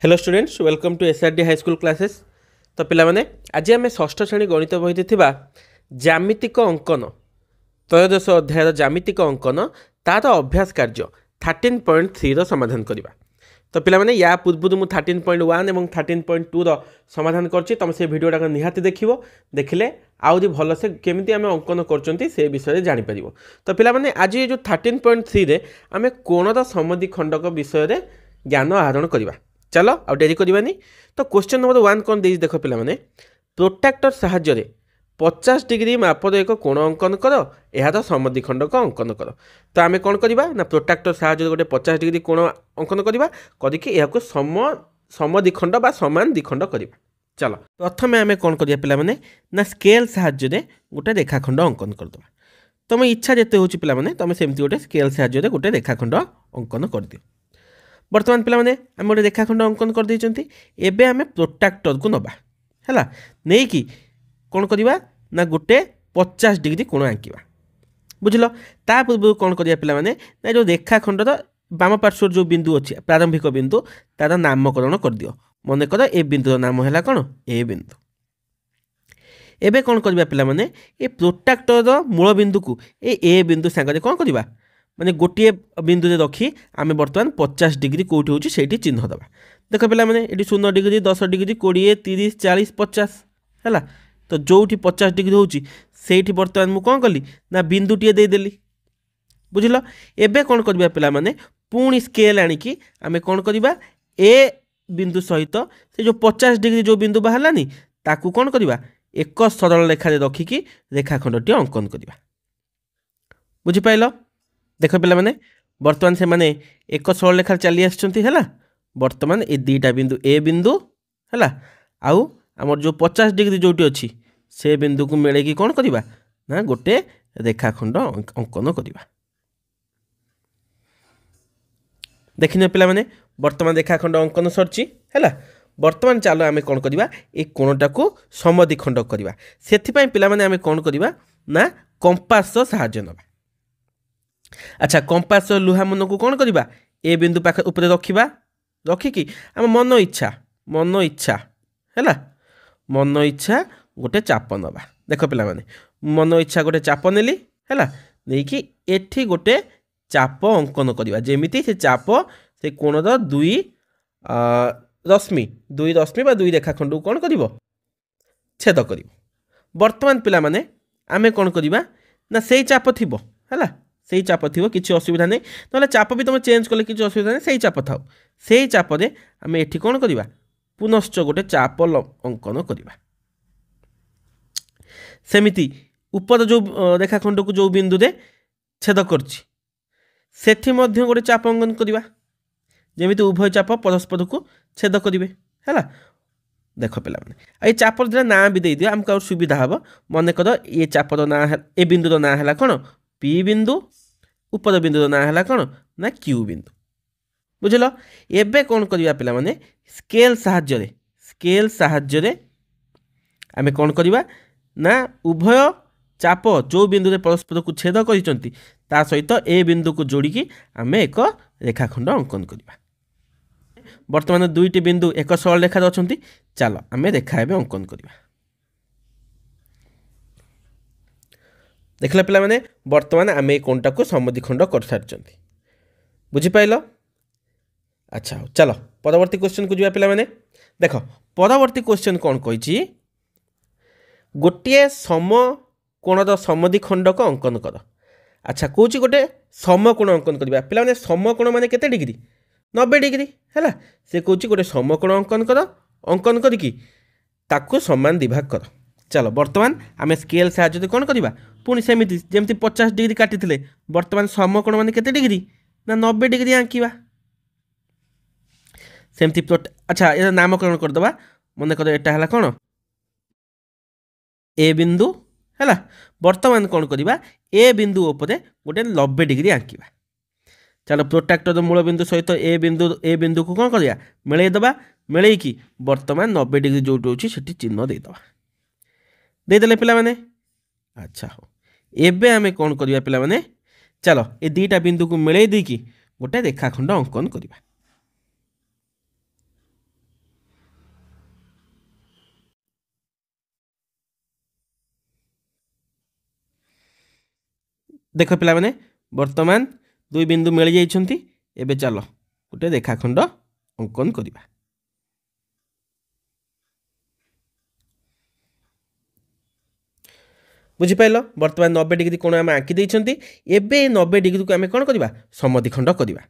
Hello students welcome to SRD high school classes. तो पिला माने आज आम षष्ठ श्रेणी गणित बही थी ज्यामितिक अंकन त्रयोदश अध्याय ज्यामितिक अंकन तार अभ्यास कार्य 13.3 समाधान करवा। तो पिला माने या पूर्व मुझे 13.1 और 13.2 समाधान करछि। तुम से भिडियोटा निहाती देखिले आउरी भल से केमिति आम अंकन कर विषय जापर। तो पिला माने आज ये जो 13.3 रे आम कोणर समद्विखंडक विषय ज्ञान आहरण करवा। चलो आ डेरी करवानी। तो क्वेश्चन नंबर 1 कौन दे देख पिला माने प्रोट्रैक्टर साहाय्य 50 डिग्री मापर एक कोण अंकन कर यार समद्विखंडक अंकन कर। तो आम कौन करवा ना प्रोट्रैक्टर साहाय्य गोटे 50 डिग्री कोण अंकन करवा करके समद्विखंड बा समान द्विखंड करवा। चलो प्रथम आम कौन करिया पिला माने ना स्केल साहाय्य गोटे रेखाखंड अंकन करदे। तुम इच्छा जिते हो पिला माने तुम सेमती गोटे स्केल साहाय्य गोटे रेखाखंड अंकन कर दियो। बर्तमान पिला माने आम गोटे रेखाखंड अंकन कर देइचंती। एबे आमे प्रोट्रैक्टर को नबा हैला नहीं कि कौन करवा ना गोटे 50 डिग्री कोण आंकिवा। बुझल ता पूर्व कौन करिया पिला माने ना जो रेखाखंडर बाम पार्श्व जो बिंदु अच्छी प्रारंभिक बिंदु तार नामकरण कर दियो। मन कर ए बिंदुर नाम है कौन ए बिंदु। एबे कौन करवा पिला माने ए प्रोट्रैक्टर मूल बिंदु को ए बिंदु सांगे कौन करवा माने गोटे बिंदु रखी आम बर्तमान 50 डिग्री कौटी हो चिन्ह दबा। देख पे मैंने ये 0 डिग्री 10 डिग्री 20 30 40 50 है। तो जो 50 डिग्री हो बर्तमान मुझे कौन कली ना बिंदु टे देदेली। बुझल एबे कौन करवा पिला माने पुणी स्केल आणिकी आम कौन करवा ए बिंदु सहित से जो 50 डिग्री जो बिंदु बाहरलानी ताकू कौन करवा एक सरल रेखा रखिकी रेखाखंड टी अंकन करवा। बुझिपाल। देख पे मैंने बर्तमान से माने एक सरल रेखा चली आसला। बर्तमान ये दुईटा बिंदु ए बिंदु है आउ आमर जो 50 डिग्री जोटी अच्छी से बिंदु को मिले कौन करवा ना गोटे रेखाखंड अंकन करवा। देखने पिला माने बर्तमान रेखाखंड अंकन सरची है। बर्तमान चलो आम कौन करवा ये कोणटा को समद्विखंड करवा। से पिला माने आम कौन करवा ना कंपास साहाय्य नवा। अच्छा कंपास लुहा मन को कौन करवा ए बिंदु पाख ऊपर रखा रखिकी आम मन इच्छा है मन इच्छा गोटे चाप नवा। देख पिला माने मन इच्छा गोटे चाप नेली है नहीं कि एठी गोटे चाप अंकन करवा जेमिति से चाप से कोणर दुई रश्मि बा दुई रेखाखंड को कौन कर छेद कर। बर्तमान पिला माने आमे कौन करवा ना से चाप थी है से चाप थी किसी असुविधा नहीं ना चाप भी तुम चेंज कले किसी असुविधा नहीं से चाप थाओ से चापे आम एठी कौन करवा पुनश्च गोटे चाप अंकन करवा। सेमिति ऊपर जो रेखाखंड को जो बिंदु दे छेद करछि गोटे चाप अंकन करवा जेमिति उभय चाप परस्पर को छेद करेंगे है। देख पे ये चापर दिला ना भी दे दियो आमको सुविधा हम। मन कर ये चापर ना ए बिंदुर ना है कौन पी बिंदु उपर बिंदुर ना है कौन ना क्यू बिंदु। बुझल एबे कौन करवा पिला माने स्केल साहाय्य आम कौन करवा ना उभय चाप जो बिंदु परस्पर को छेद कर सहित ए बिंदु को जोड़िकी आम एक रेखाखंड अंकन करवा। बर्तमान दुईटी बिंदु एक सरल रेखा अच्छा चलो आम रेखा एवं अंकन करवा। देखला पिला माने बर्तमान आम कोणटा को समद्विखंड कर सारी बुझिपाल। अच्छा चलो परवर्ती क्वेश्चन को जा पिला माने देख परवर्ती क्वेश्चन कौन कही गोटे सम कोणर समद्विखंडक अंकन कर। अच्छा कौच गोटे समकोण अंकन करवा पिला माने समकोण माने केते डिग्री 90 डिग्री है से कौच गोटे समकोण अंकन कर अंकन करिकी ताकू समान दिभाग कर। चलो बर्तमान आम स्केल साहाय्य कौन करवा पुणी सेमती जमी 50 डिग्री काटी बर्तमान समकोण मान केते डिग्री ना 90 डिग्री आंकिवा सेमती प्लॉट। अच्छा ये नामकरण करदे मन कर एटा है कौन ए बिंदु है। बर्तमान कौन करवा ए बिंदु उपरे गोटे 90 डिग्री आंकिवा। चलो प्रोट्रैक्टर मूल बिंदु सहित ए बिंदु को कौन करवा मिलई दबा मिलैकी बर्तमान 90 डिग्री जो होती चिन्ह देदेले पिला माने। अच्छा हो एबे आमे कौन करवा पिला माने चलो ये दुईटा बिंदु को मिलई देकी गोटे रेखाखंड अंकन करवा। देख पिला माने वर्तमान दुई बिंदु मिल जाइछंती एबे चलो गोटे रेखाखंड अंकन करिबा। बुझी पाइल वर्तमान 90 डिग्री कोण आम आंकी देइछंती एबे 90 डिग्री को आम कौन करवा समद्विखंड करवा।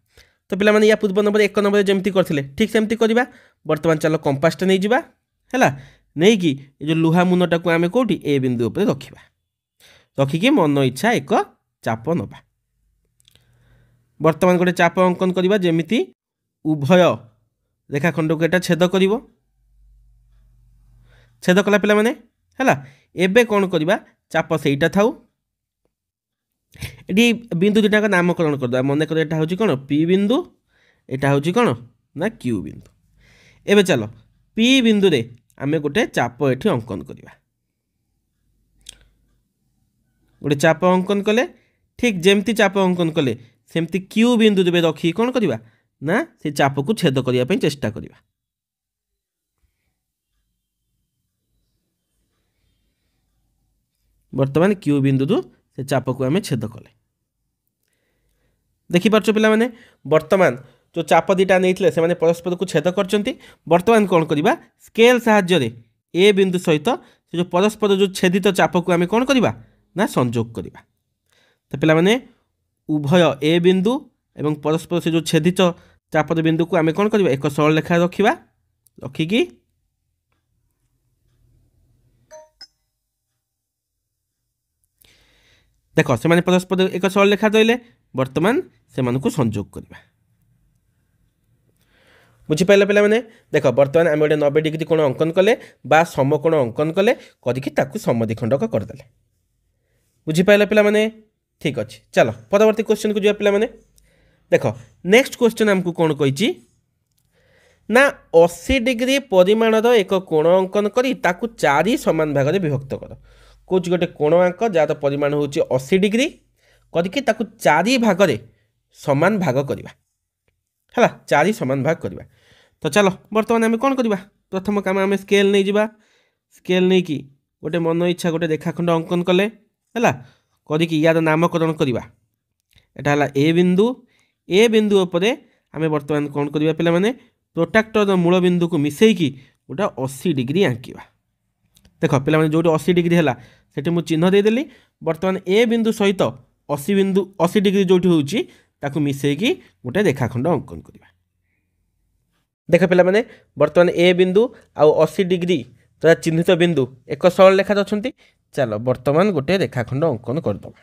तो पिला माने या पूर्व नंबर 1 नंबर जमती करथिले ठीक सेमती करवा। वर्तमान चलो कंपासटा नहीं जिबा हैला नहीं कि जो लुहा मुनटा को आम कोठी ए बिंदु ऊपर रखिबा रखिकी मन इच्छा एक चाप नबा। वर्तमान गोटे चाप अंकन करवा जेमिति उभय रेखाखंड को एटा छेद करिवो छेद कला पिला माने हैला एबे कौन करवा चाप सेटा थाउ एटी बिंदु दुटा का नामकरण कर मन कर एटा होची कोन पी बिंदु एटा होची कोन ना क्यू बिंदु। एबे चलो पी बिंदु रे आमे गोटे चाप एठी अंकन करवा गोटे चाप अंकन कले ठीक जेमती चाप अंकन कले सेमती क्यू बिंदु रे रखी कौन करवा ना से चाप को छेद करिया पई चेष्टा करवा। वर्तमान क्यू बिंदु से चाप को आम छेद कले देखिपार पिला माने वर्तमान जो चाप दीटा नहीं से माने परस्पर को छेद करचंती। वर्तमान कौन करवा स्केल साहाय्य रे ए बिंदु सहित से जो परस्पर जो छेदित चाप को आम कौन करवा ना संयोग करवा। तो पिला माने उभय ए बिंदु एवं परस्पर से जो छेदित चाप बिंदु को आम कौन करवा एक सरल रेखा रखिबा रखिकी देख से माने परस्पर एक सरल रेखा दइले वर्तमान से मानकु संयोग करबा। बुझी पाइला पिला माने देख वर्तमान आम गोटे 90 डिग्री कोण अंकन कले बा समकोण अंकन कले करिकी ताकु समद्विखंडक करदेले। बुझी पाइला पिला माने ठीक अछि। चलो परवर्ती क्वेश्चन को जो पिला माने देख नेक्स्ट क्वेश्चन हमकु कोण कहिची ना 80 डिग्री परिमाणर एक कोण अंकन करी ताकु 4 समान भाग रे विभक्त कर। कुछ गोटे कोण आंक जार परिमाण होची 80 डिग्री करके ताकु 4 भाग रे समान भाग करवा है 4 समान भाग करवा। तो चलो वर्तमान आम कौन करवा प्रथम काम आम स्केल नहीं जिबा स्केल नहीं कि गोटे मन इच्छा गोटे रेखाखंड अंकन कले है करिकी यार नामकरण करवा एटा ए बिंदु उपरे आम वर्तमान कौन करवा पिला माने प्रोट्राक्टर मूल बिंदु को मिसेकी गोटे 80 डिग्री आंकिवा। देख पिला माने जो 80 डिग्री है सेठी मु चिन्ह देदेली वर्तमान ए बिंदु सहित 80 डिग्री जो होची ताकू मिसेकी गोटे रेखाखंड अंकन करवा। देख पिला माने वर्तमान ए बिंदु आ 80 डिग्री तथा चिन्हित बिंदु एक सरल रेखा अच्छी। चलो वर्तमान गोटे रेखाखंड अंकन करदबा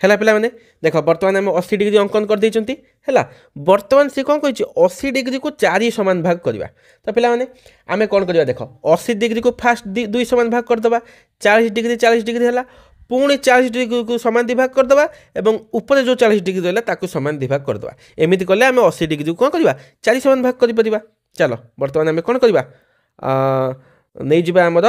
है पिला माने देख वर्तमान आम 80 डिग्री अंकन कर देइचंती है। वर्तमान से कौन कही 80 डिग्री को 4 समान भाग करवा। तो पिला माने आम कौन करवा देख 80 डिग्री को फास्ट 2 समान भाग करदबा 40 डिग्री है पुणी 40 डिग्री को समान दिभाग करदबा एवं ऊपर जो 40 डिग्री रहा ताकू समान दिभाग करदबा। एमिति कले आम 80 डिग्री को कौन करवा 4 समान भाग कर परिबा। चलो वर्तमान आम कौन करवा नहीं जिबा हमर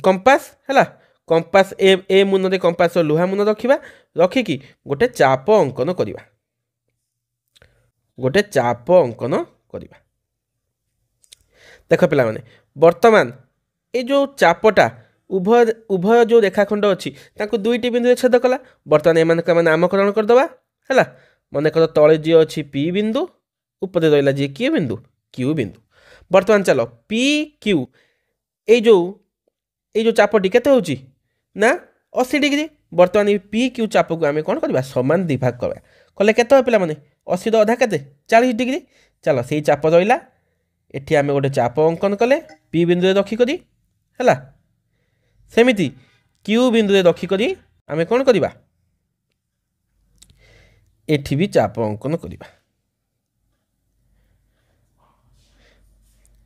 कंपास है कंपास ए मुन रे कंपास लुहा मुन रखिबा रखिकी गोटे चाप अंकन करवा देख पिला माने वर्तमान ए जो चापटा उभय जो रेखाखंड अच्छी तांको दुईटी बिंदु छेद कला। वर्तमान एमान नामकरण करदबा है मन कर तले जी अच्छी पी बिंदु ऊपर रहा जी कि बिंदु क्यू बिंदु। वर्तमान चलो पी क्यू ये चापटी केते होची ना 80 डिग्री। वर्तमान पी क्यू चाप को आम कौन करवा समान दिभाग करवा कले केते पिला माने 80 अधा केते 40 डिग्री। चलो से चाप रहा एठी आम गोटे चाप अंकन कले पी बिंदु रखिक है सेमिति क्यू बिंदु रखिक आम कौन करवा एठी भी चाप अंकन करवा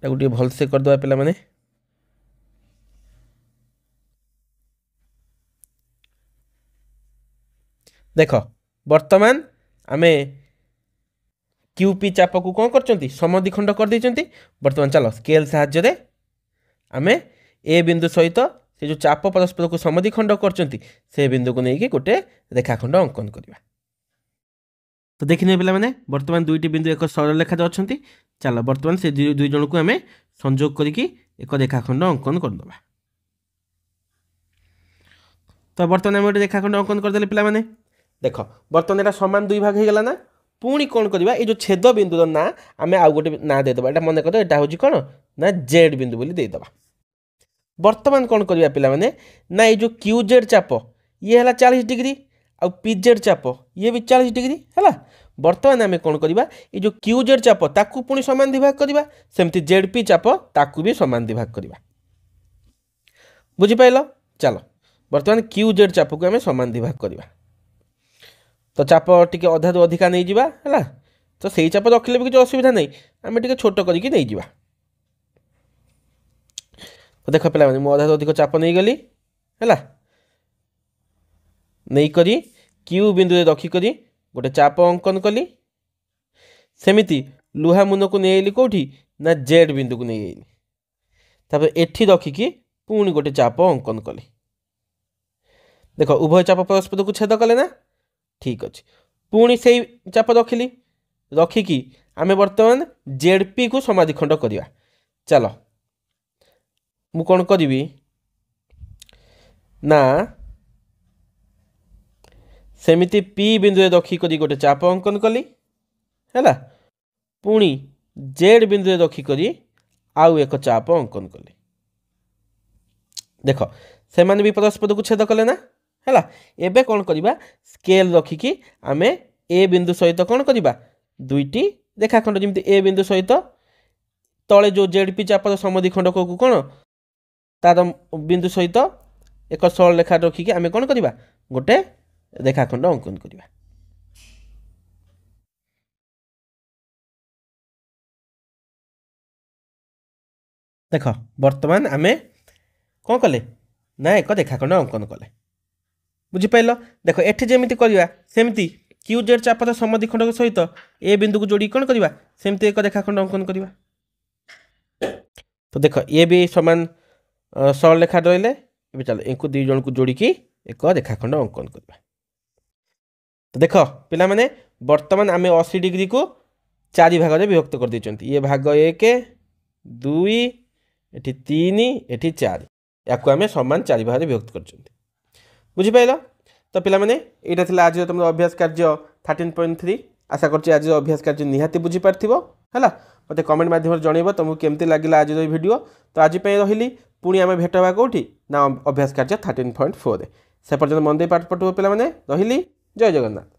गोटे भलसे करदे पिला माने देख वर्तमान आमे क्यूपी चाप को कौन कर समद्विखंड कर देइचंती। वर्तमान चलो स्केल साहाय्य रे आमे ए बिंदु सहित से जो चाप परस्पर को समद्विखंड करचंती से बिंदु को लेकिन गोटे रेखाखंड अंकन करवा। तो देखिने पिला माने वर्तमान दुईटी बिंदु एक सरल रेखा अच्छा। चलो वर्तमान से दुई जन को आमे संयोग करिकी एक रेखाखंड अंकन करदबा। तो बर्तमान आम गोटे रेखाखंड अंकन करदे पे देख बर्तमान यहाँ सामान दुई भाग हो गला ना पुणी कौन करवा ये जो छेद बिंदुर ना आम आउ गोटे ना देदेबा यहाँ मन कर यहाँ हूँ कौन ना जेड बिंदु बोली देदेबा। बर्तमान कौन करवा पे ना ये जो क्यूजेड चाप ये है 40 डिग्री आउ पीजेड चाप ये भी 40 डिग्री है। बर्तमान आम कौन करवा ये जो क्यूजेड चाप ताकू पुणी सामान दिभाग करवा सेमती जेडपी चाप ताकू भी सामान दिभाग करवा। बुझिपाइल चलो बर्तमान क्यूजेड चाप को आम सामान दिभाग करवा तो चाप टी अधा अधिका नहीं जावा है तो सही चाप रखिले भी किसी असुविधा नहीं आम टे छोट करके नहीं जावा। तो देख पे मुझे अधा अधिक चाप नहीं गली है नहीं करी क्यू बिंदु रखिक गोटे चाप अंकन कली सेमिति लुहा मुन को नहीं कौटी ना जेड बिंदु को नहीं तापर एठी रखिकी पुणी गोटे चाप अंकन कली देख उभय चाप परस्पर को छेद कले ना ठीक अच्छे पुणी से चाप रखिली रखिकी आम बर्तमान जेडपी को समाधिखंड करवा। चलो मु कौन करी ना सेमिति पी बिंदु रखिक गोटे चाप अंकन कली है पुणी जेड बिंदु रखिक आउ एक चाप अंकन कली देख से भी परस्पर को छेद कले ना है एबे कौन करवा स्केल रखिकी आम ए बिंदु सहित कौन करवा दुईटी रेखाखंड जमी ए बिंदु सहित तले जो जेडपी चापर समधिखंड को कौन तार बिंदु सहित एक सरल रेखा रखिकी आम कौन करवा गोटे रेखाखंड अंकन करवा। देख बर्तमान आम कौन कले ना एक रेखाखंड अंकन कले बुझिपाल देख एठी जमी करवा सेमती क्यूजेड चापर समधिखंड सहित ए बिंदु को जोड़ी कौन करवा सेमती एक रेखाखंड अंकन करवा। तो देख ये भी समान सरल रेखा रही चलो इनको दुई जन को जोड़ी एक रेखाखंड अंकन करवा। तो देख पिला माने बर्तमान आम 80 डिग्री को 4 भाग में विभक्त कर देछंती ये भाग 1 2 एठी 3 एठी 4 या आम समान 4 भाग में विभक्त कर बुझिपाल। तो पिला माने एटा थिला आज तुम अभ्यास कार्य 13.3 आशा करछि आज अभ्यास कार्य निहाती बुझी पारथिबो हैला मते कमेंट माध्यम जनइबो तुमको केमती लागिला आज वीडियो। तो आज पे रहिली पुणी आम भेट होगा कौटी ना अभ्यास कार्य 13.4 से पर्यटन मन दे पाठ पढ़ु पिला माने रहिली जय जगन्नाथ।